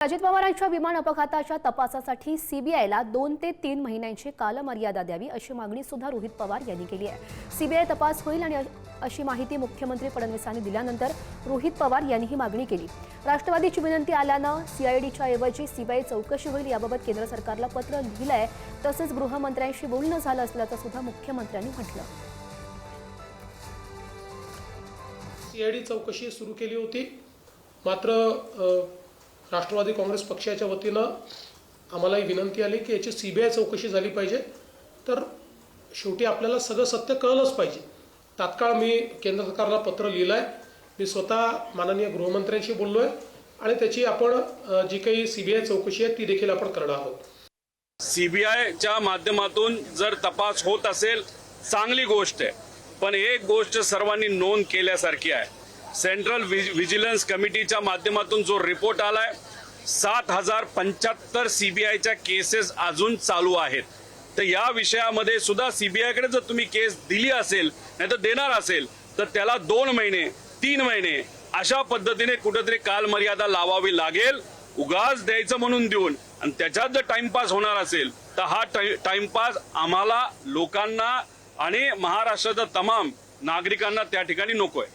अजित पवारांच्या विमान अपघाताच्या तपासासाठी सीबीआयला 2 ते 3 महिन्यांची कालमर्यादा द्यावी अशी मागणी सुद्धा रोहित पवार यांनी केली आहे। सीबीआय तपास होईल आणि अशी माहिती मुख्यमंत्री फडणवीसांनी दिल्यानंतर रोहित पवार यांनी ही मागणी केली। राष्ट्रवादीची विनंती आल्यानं सीआयडीच्या ऐवजी सीबीआय चौकशी होईल याबाबत केंद्र सरकारला पत्र लिहिलंय। तसेच गृहमंत्र्यांशी बोलणं झालं असल्याचं सुद्धा मुख्यमंत्र्यांनी म्हटलं। सीआयडी चौकशी सुरू केली होती, मात्र राष्ट्रवादी काँग्रेस पक्षाच्या वतीनं आम्हाला ही विनंती आली की याची सीबीआय चौकशी झाली पाहिजे। तर शेवटी आपल्याला सगळं सत्य कळलंच पाहिजे। तात्काळ मी केंद्र सरकारला पत्र लिहिलं आहे। मी स्वतः माननीय गृहमंत्र्यांशी बोललो आहे आणि त्याची आपण जी काही सीबीआय चौकशी आहे ती देखील आपण करणार आहोत। सीबीआयच्या माध्यमातून जर तपास होत असेल चांगली गोष्ट आहे, पण एक गोष्ट सर्वांनी नोंद केल्यासारखी आहे। सेंट्रल विजिलन्स कमिटीच्या माध्यमातून जो रिपोर्ट आलाय 7075 सीबीआयच्या केसेस अजून चालू आहेत। तर या विषयामध्ये सुद्धा सीबीआयकडे जर तुम्ही केस दिली असेल नाही तर देणार असेल तर त्याला 2 महिने 3 महिने अशा पद्धतीने कुठेतरी कालमर्यादा लावावी लागेल। उगाच द्यायचं म्हणून देऊन आणि त्याच्यात जर टाइमपास होणार असेल तर हा टाइमपास आम्हाला लोकांना आणि महाराष्ट्राच्या तमाम नागरिकांना त्या ठिकाणी नकोय।